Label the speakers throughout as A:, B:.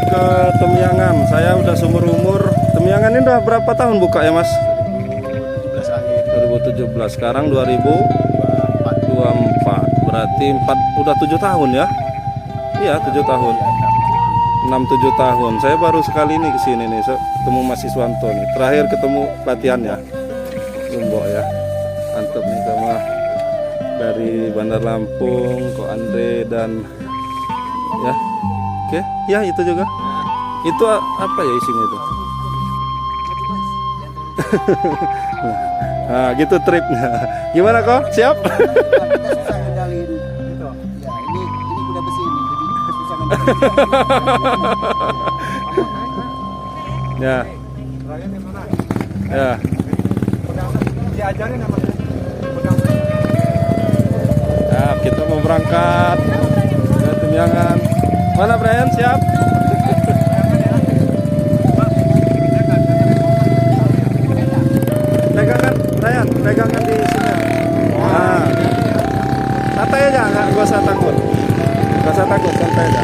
A: ke Temyangan. Saya udah seumur-umur. Temyangan ini udah berapa tahun buka ya, Mas? 2017. Sekarang 2024. Berarti udah 7 tahun ya? Iya, 7 tahun. 6-7 tahun. Saya baru sekali ini kesini nih, ketemu Mas Iswanto nih. Terakhir ketemu pelatihan ya, Lombok ya. Mantap nih sama dari Bandar Lampung, Ko Andre dan ya. Oke, ya itu juga. Itu apa ya isinya itu? Nah, gitu tripnya. Gimana kok? Siap?
B: Kita susah ngedalin gitu. Ya, ini kuda besi ini, jadi susah ngedalin.
A: Ya. Ya.
B: Diajarin namanya.
A: Ya, kita mau berangkat ke Temyangan. Mana Brian? Siap? Pegangan, Brian, pegangan di sini. Nah, santai aja, nggak usah takut. Nggak usah takut, santai aja.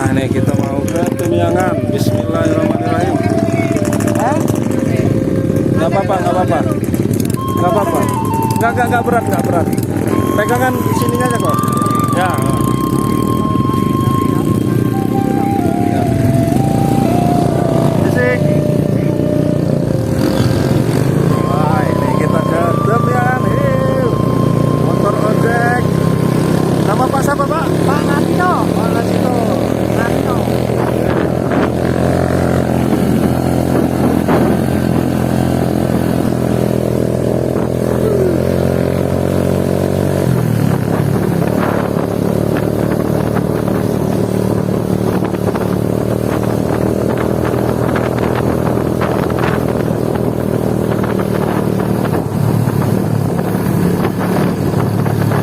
A: Nih kita mau ke Temyangan. Bismillahirrahmanirrahim. Nggak apa-apa, nggak apa-apa, nggak apa-apa. Nggak berat, nggak berat. Pegangan sininya aja kok. Ya. Ya. Fisik. Wah, ini kita ke Temyangan Hill. Motor ojek. Nama Pak siapa, Pak?
B: Pak Natito.
A: Pak Natito.
B: Natito.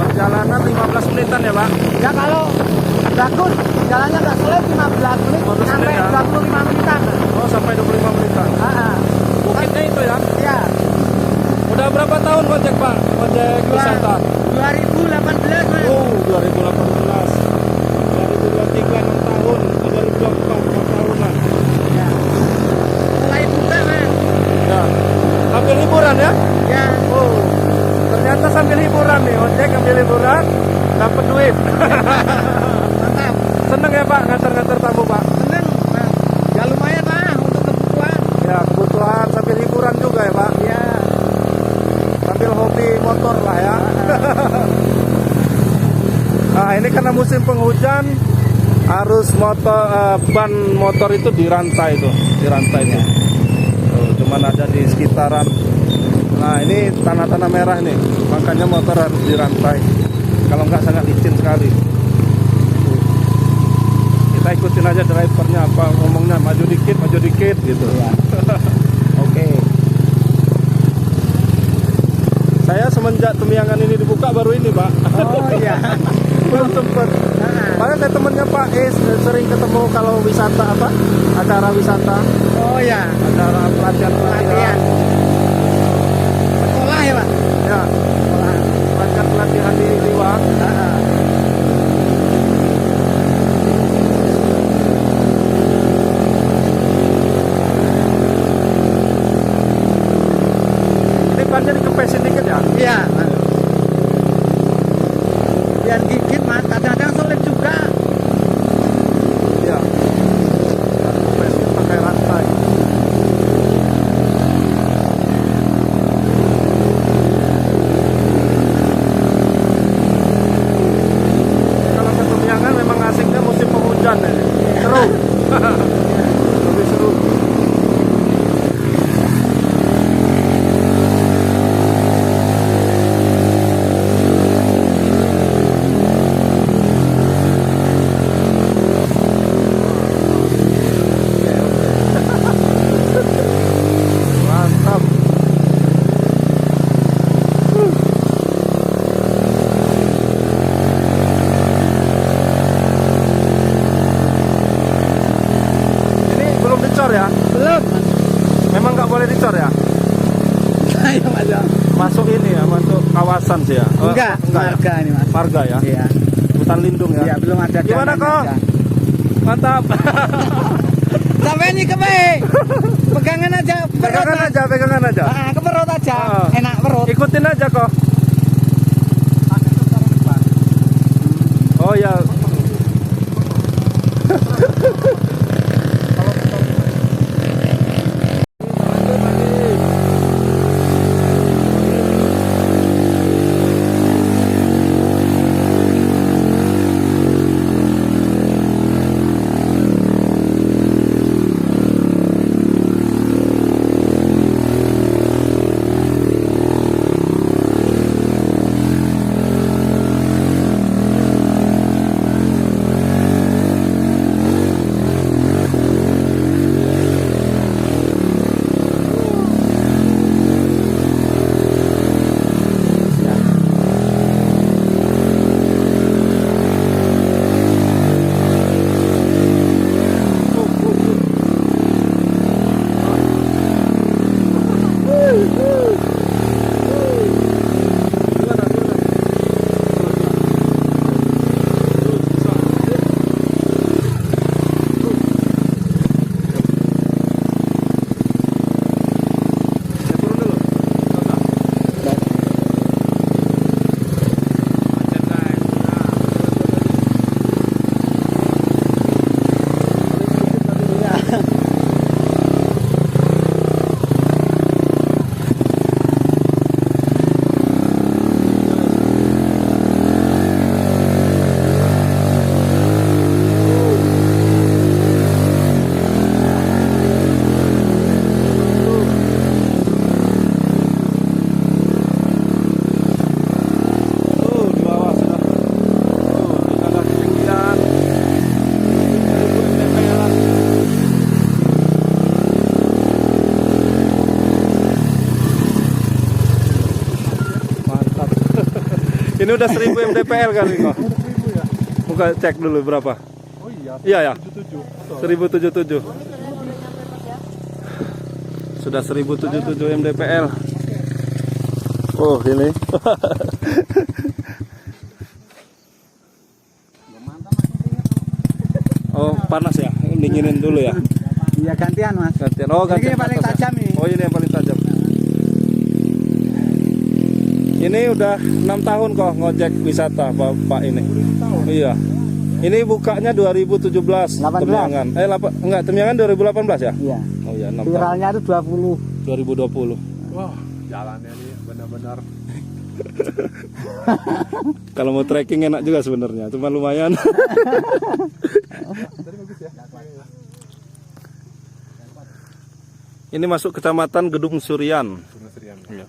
A: Perjalanan 15 menitan ya, Pak?
B: Ya kalau bagus, jalannya nggak sulit 15 menit
A: 15
B: sampai
A: menit, ya.
B: 25 menitan.
A: Oh, sampai 25 menitan. Bukitnya itu ya?
B: Ya,
A: Udah berapa tahun ojek, Pak? Ojek wisata?
B: 2018 Mas.
A: Oh, 2018. 2023 6 tahun, 2024 4 tahun lah.
B: Ya. Mulai buka Mas.
A: Ya. Ambil hiburan ya?
B: Ya,
A: Oh. Ternyata sambil hiburan nih, ojek ambil hiburan, dapat duit.
B: mantap.
A: Seneng ya, Pak, nganter-nganter tamu, Pak?
B: Seneng Mas. Ya lumayan lah untuk kebutuhan.
A: Ya, kebutuhan sambil hiburan juga ya, Pak?
B: Ya.
A: Sambil hobi motor lah ya. Nah, ini karena musim penghujan, arus motor, ban motor itu dirantai tuh, dirantai tuh. Tuh, cuman ada di sekitaran. Nah, ini tanah-tanah merah nih, makanya motor harus dirantai. Kalau nggak sangat licin sekali. Tuh. Kita ikutin aja drivernya apa ngomongnya, maju dikit gitu.
B: Ya. Oke.
A: Saya semenjak Temyangan ini dibuka baru ini, Pak.
B: Oh iya.
A: Belum sempet. Padahal saya temennya Pak Is sering ketemu kalau wisata apa? Acara wisata,
B: Oh ya.
A: acara pelatihan.
B: Latihan. Sekolah ya Pak.
A: Ya,
B: Sekolah.
A: pelatihan di Liwa. Ini bannya dikepesin dikit ya?
B: Iya. Mas. Biar gigit Mas. Kadang-kadang sulit juga.
A: Iya. Dan dikepesin pakai rantai. Kalau ke Temyangan memang asiknya musim penghujan ini. Seru. Lebih seru. Mantap. Ini belum dicor ya?
B: Belum.
A: Memang nggak boleh dicor ya?
B: Ayo aja.
A: Masuk ini ya, masuk kawasan sih ya.
B: Enggak,
A: ya?
B: marga ini Mas.
A: Marga ya.
B: Iya.
A: Hutan lindung ya.
B: Iya, belum ada.
A: Gimana
B: dananya
A: kok?
B: aja.
A: Mantap.
B: Sampai ini ke pegangan aja,
A: Pegangan aja, pegangan aja.
B: Ah, ke perut aja.
A: Ah.
B: Enak perut.
A: Ikutin aja kok. Oh ya. Di bawah sudah. Di tengah ketinggian. Mantap. Ini udah 1000 mdpl kali kok. Buka cek dulu berapa.
C: Oh iya.
A: Iya ya.
C: 77.
A: 1077. Sudah 1077 mdpl. Oh, ini. Oh, panas ya. Dinginin dulu ya.
B: Iya, gantian Mas.
A: Gantian. Oh, gantian.
B: Ini paling
A: atas ya.
B: tajam ini.
A: Oh, ini yang paling tajam. Ini udah 6 tahun kok ngojek wisata Bapak ini. Iya. Ini bukanya 2017
B: 18.
A: Temiangan. Enggak, Temiangan 2018 ya?
B: Iya.
A: Oh iya, 6 tahun.
B: Viralnya itu 20.
A: 2020.
C: Wah, jalannya nih benar-benar.
A: Kalau mau trekking enak juga sebenarnya, cuma lumayan.
C: Tadi bagus ya.
A: Ini masuk kecamatan Gedung Surian.
C: Sudah serian.
A: Iya.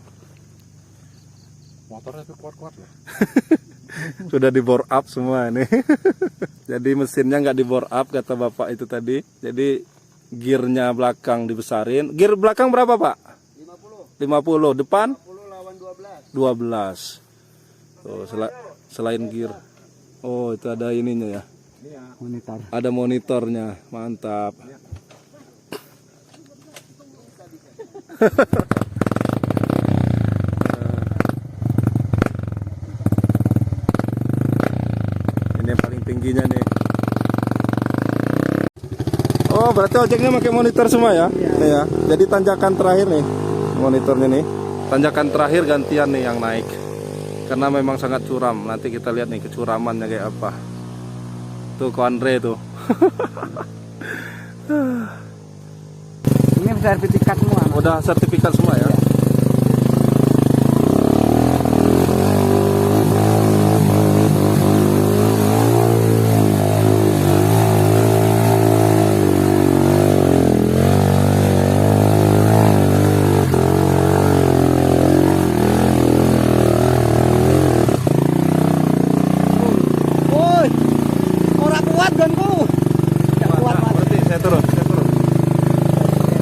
C: Motornya tuh kuat-kuat loh.
A: Sudah di bore up semua ini. Jadi mesinnya nggak di bore up kata bapak itu tadi. Jadi gearnya belakang dibesarin. Gear belakang berapa pak? 50. 50. Depan?
B: 10 lawan 12.
A: 12. Tuh, selain gear. Oh itu ada ininya ya.
B: Monitor.
A: Ada monitornya. Mantap. Ini yang paling tingginya nih. Oh berarti ojeknya pakai monitor semua ya? Iya. Jadi tanjakan terakhir nih monitornya nih. Tanjakan terakhir gantian nih yang naik. Karena memang sangat curam. Nanti kita lihat nih kecuramannya kayak apa. Tuh Ko Andre tuh.
B: Ini sertifikat semua Mas.
A: Udah sertifikat semua ya?
B: Woi. Ora kuat gonku. Tidak kuat Mas.
A: Berarti saya turun.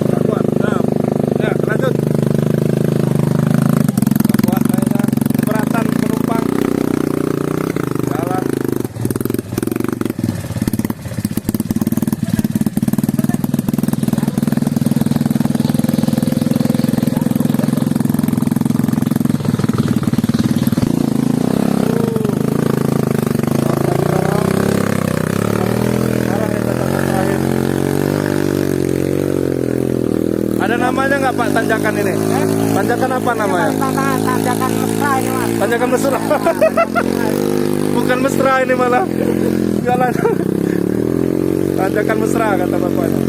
A: Nggak kuat. Nah, ya lanjut. Ada namanya nggak Pak tanjakan ini? Tanjakan apa namanya?
B: Tanjakan mesra ini mas.
A: Tanjakan mesra. Bukan mesra ini malah jalan. Tanjakan mesra kata bapak ini.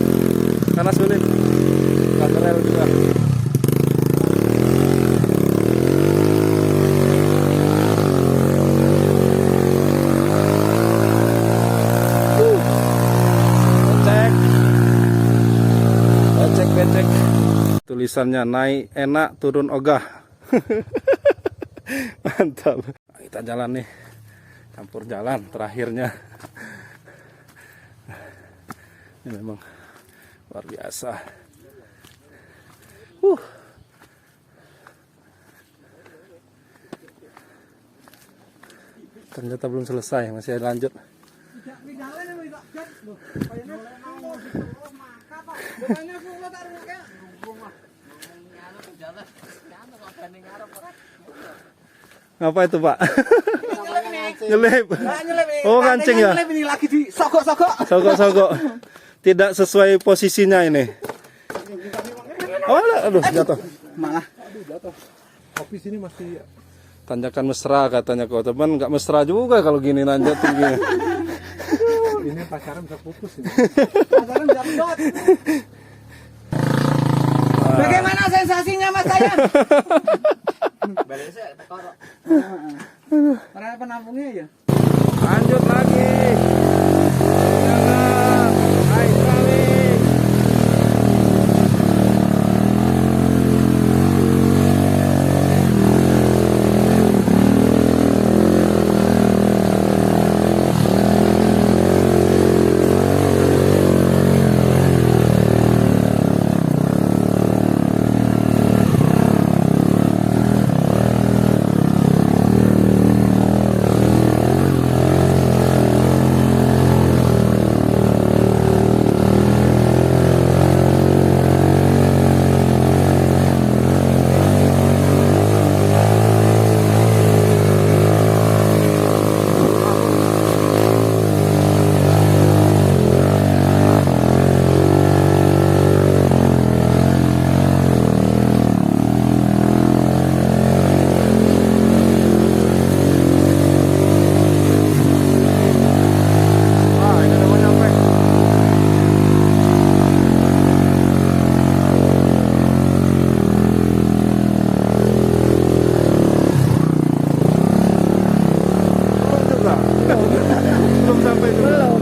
A: Karena sulit. Nggak rel juga. Becek. Tulisannya naik enak, turun ogah. Mantap. Kita jalan nih, campur jalan terakhirnya. Ini memang luar biasa. Ternyata belum selesai, masih ada lanjut. Apa itu Pak? Nyelip. Oh kancing ya?
B: Ini lagi di sogok-sogok.
A: Sogok-sogok. Tidak sesuai posisinya ini. Oh aduh jatuh.
B: Malah.
C: Kopi sini masih
A: Tanjakan mesra katanya kau teman, nggak mesra juga kalau gini nanjak tinggi.
C: ini pacaran bisa putus ini.
B: Pacaran jambot. Bagaimana sensasinya mas saya? Balik saya tekor. Para penampungnya ya.
A: Lanjut lagi. Jangan. Naik kali. Belum sampai itu.
B: Belum.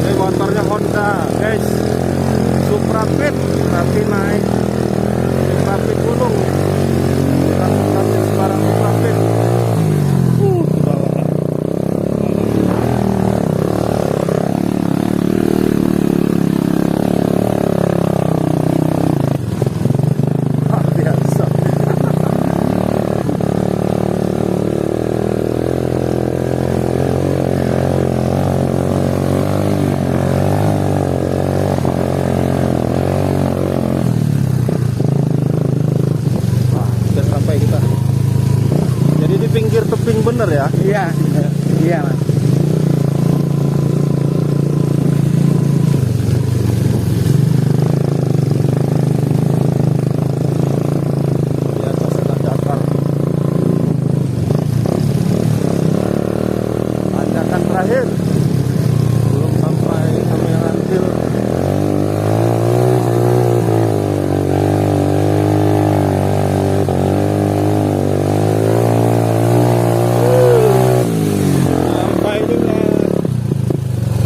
A: Ini motornya Honda, guys. Supra Pit, tapi naik Supra Pit gunung. Bukan Supra Pit sembarang Supra Pit. Luar biasa. Sudah sampai kita. Jadi di pinggir tebing bener ya?
B: Iya mas.
A: Di atas ada datar. Tanjakan terakhir. Belum sampai ke Merantil. Sampai juga.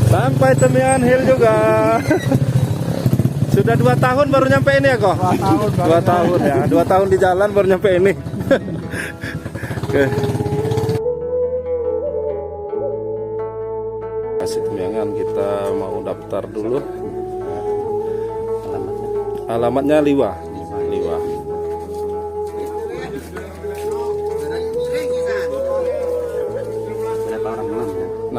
A: Sampai Temian Hill juga. Sudah 2 tahun baru nyampe ini ya kok? 2 tahun ya. 2 tahun di jalan baru nyampe ini. Oke. Kasih Temiangan, kita mau daftar dulu. Alamatnya Liwa.
B: Berapa orang memang?
A: 6.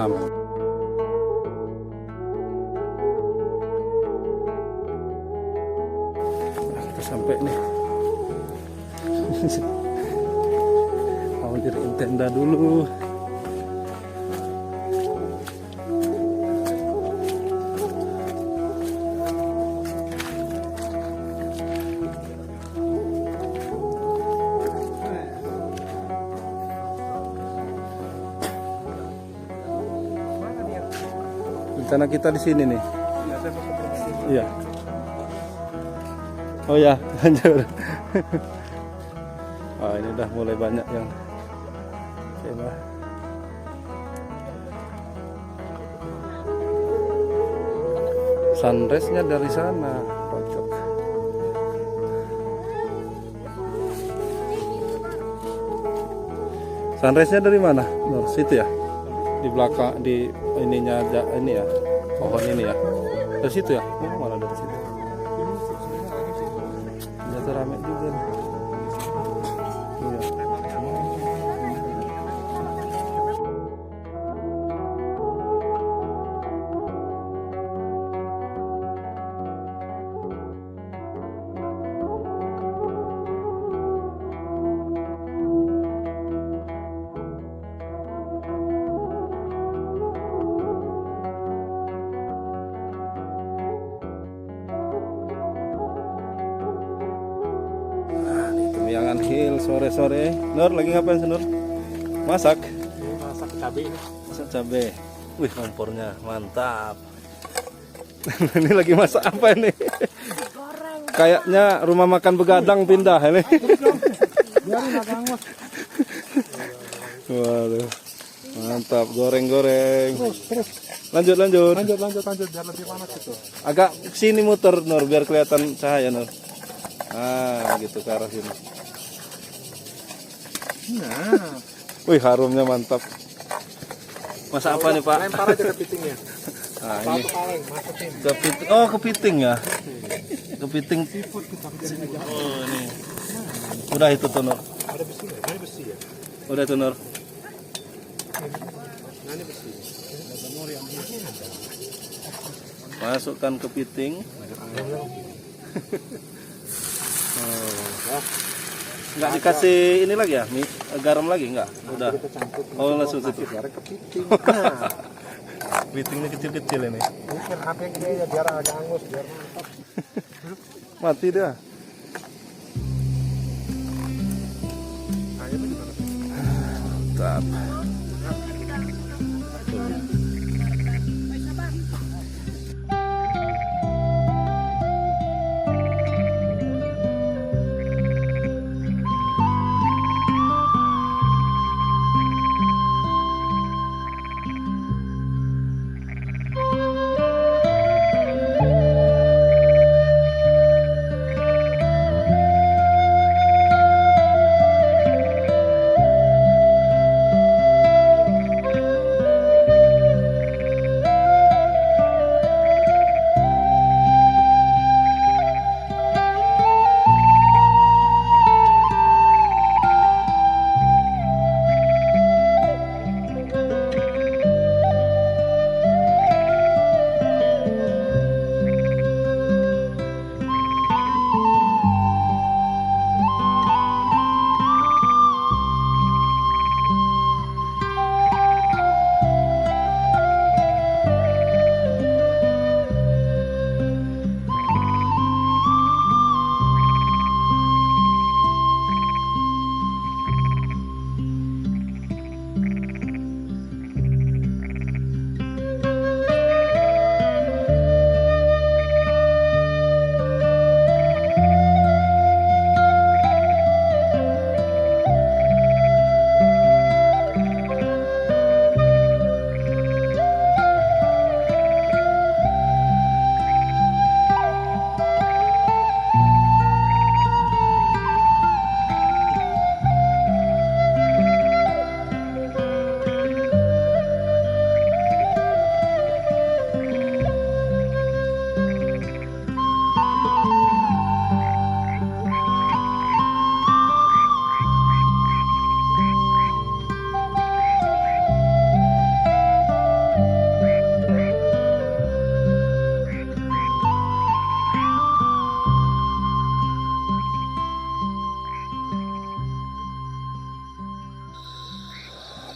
A: Nah, kita sampai nih. Mau diriin tenda dulu. Rencana kita di sini nih. Iya. Oh ya, lanjut. Wah, ini udah mulai banyak yang coba. Sunrise-nya dari sana, cocok. Sunrise-nya dari mana? Nur, situ ya? Di belakang, di ininya ini ya, pohon ini ya. Dari situ ya? Oh, malah dari situ. Ternyata rame juga nih. Iya. Tembiyangan Hill sore-sore. Nur lagi ngapain sih Nur? Masak?
C: Masak cabai ini.
A: Masak cabai. Wih, kompornya mantap. Ini lagi masak apa ini? Kayaknya rumah makan begadang pindah ini.
C: Biarin agak hangus.
A: Waduh, mantap, goreng-goreng.
C: Terus.
A: Lanjut.
C: Lanjut biar lebih panas itu.
A: Agak sini muter Nur biar kelihatan cahaya Nur. Ah, gitu ke arah sini.
C: Nah,
A: Wih, harumnya mantap. Masak apa nih Pak?
C: lempar aja ke pitingnya.
A: Nah, ini
C: Satu kaleng, masukin.
A: kepiting. Oh, kepiting ya. Kepiting.
C: Seafood kita bikin aja.
A: Oh, ini. Udah itu tuh Nur.
C: Ada besi nggak? Ini besi ya.
A: Udah tuh Nur.
C: Nah, ini besi.
A: Masukkan kepiting. Nggak dikasih ini lagi ya, garam lagi nggak? Udah.
C: Kita campur.
A: Oh, langsung situ.
C: Biar kepiting.
A: Kepitingnya kecil-kecil ini.
C: Mungkin api yang gede ya biar agak hangus, biar mantap.
A: Mati dia.
C: Ayamnya gimana?
A: Mantap.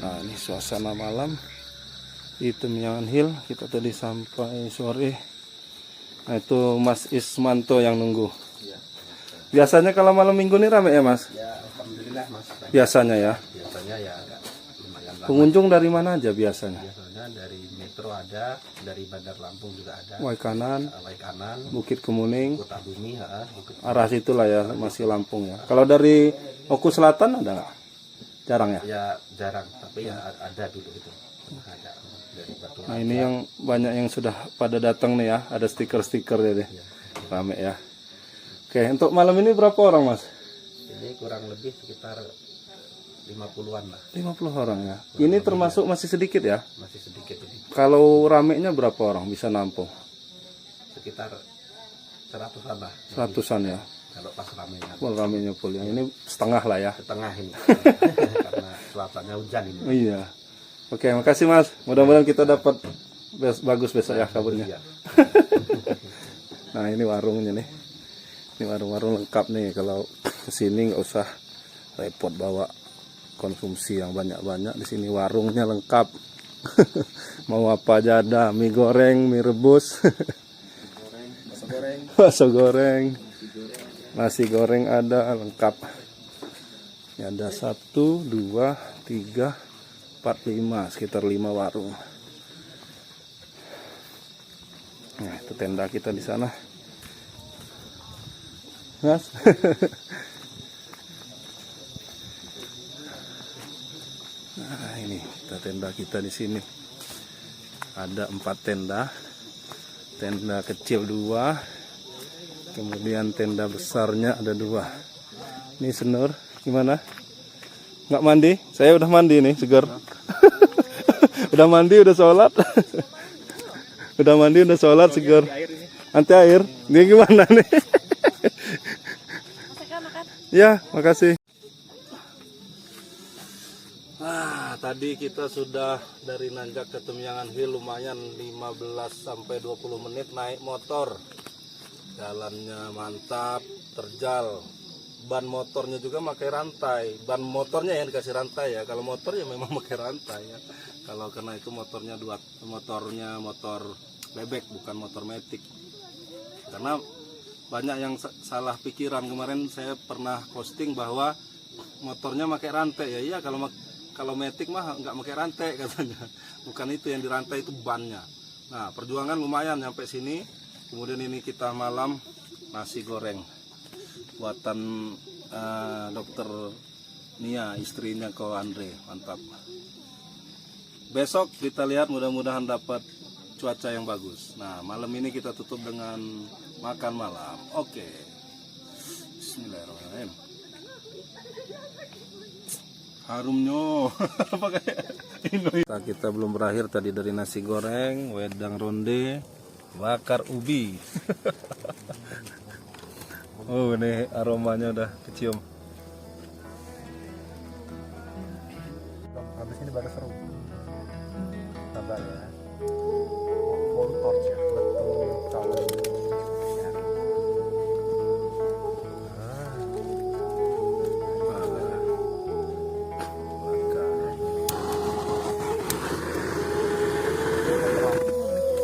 A: Nah, ini suasana malam di Temyangan Hill. Kita tadi sampai sore. Nah, itu Mas Ismanto yang nunggu.
B: Iya.
A: Biasanya kalau malam minggu ini rame ya, Mas?
B: Ya, alhamdulillah Mas.
A: Biasanya ya.
B: Biasanya ya agak lumayan lama.
A: Pengunjung dari mana aja biasanya?
B: Biasanya dari Metro ada, dari Bandar Lampung juga ada.
A: Wai Kanan,
B: Wai Kanan,
A: Bukit Kemuning,
B: Kota Bumi, Bukit
A: arah situlah ya, masih Lampung ya. Kalau dari Oku Selatan ada nggak? Jarang ya?
B: ya jarang, tapi ya ada dulu itu. Ada dari Batu.
A: Nah, ini yang banyak yang sudah pada datang nih ya, ada stiker-stiker ya deh. Rame ya. Oke, untuk malam ini berapa orang, Mas?
B: Jadi kurang lebih sekitar 50-an lah.
A: 50 orang ya. Ini termasuk masih sedikit ya.
B: Masih sedikit ini.
A: Kalau ramenya berapa orang bisa nampung?
B: Sekitar 100-an lah.
A: 100-an ya.
B: Kalau pas ramenya.
A: Full ramenya full ya. Ini setengah lah ya.
B: Setengah ini. Karena cuacanya hujan ini.
A: Iya. Oke, makasih Mas. Mudah-mudahan kita dapat bagus besok ya kabarnya.
B: Iya.
A: Nah, ini warungnya nih. Ini warung-warung lengkap nih. Kalau kesini nggak usah repot bawa konsumsi yang banyak-banyak. Di sini warungnya lengkap. Mau apa aja ada. Mie goreng, mie rebus, bakso goreng, nasi goreng ada lengkap. Ini ada 1, 2, 3, 4, 5, sekitar 5 warung. Nah, itu tenda kita di sana. Mas. Nah, ini kita tenda kita di sini. Ada 4 tenda. Tenda kecil 2. Kemudian tenda besarnya ada 2. Ini Senur, gimana? Nggak mandi? Saya udah mandi nih, segar. Udah mandi, udah sholat. Udah mandi, udah sholat, segar. Anti air. Ini gimana nih? Ya, makasih. Nah, tadi kita sudah dari Nanjak ke Temyangan Hill lumayan 15 sampai 20 menit naik motor. Jalannya mantap, terjal. Ban motornya juga pakai rantai. Ban motornya yang dikasih rantai ya. Kalau motor ya memang pakai rantai ya. Kalau karena itu motornya motor bebek bukan motor metik. Karena banyak yang salah pikiran. Kemarin saya pernah posting bahwa motornya pakai rantai ya. Iya, kalau metik mah nggak pakai rantai katanya. Bukan itu yang dirantai, itu bannya. Nah, perjuangan lumayan sampai sini. Kemudian ini kita malam nasi goreng buatan dokter Nia, istrinya Ko Andre. Mantap. Besok kita lihat, mudah-mudahan dapat cuaca yang bagus. Nah, malam ini kita tutup dengan makan malam. Oke. Bismillahirrahmanirrahim. Harumnya. Kita belum berakhir tadi dari nasi goreng, wedang ronde, bakar ubi. Oh, ini aromanya udah kecium.
C: Habis ini baru seru. Sabar ya. Full torch ya. Betul. Kalau ya.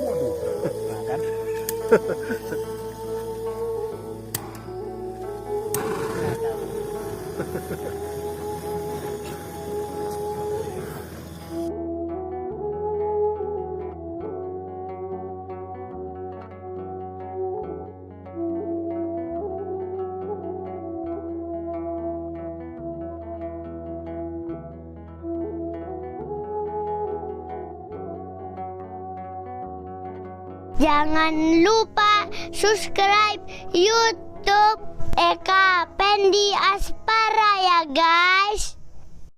C: Waduh. Kan?
D: Jangan lupa subscribe YouTube Eka Pendi Aspara ya guys.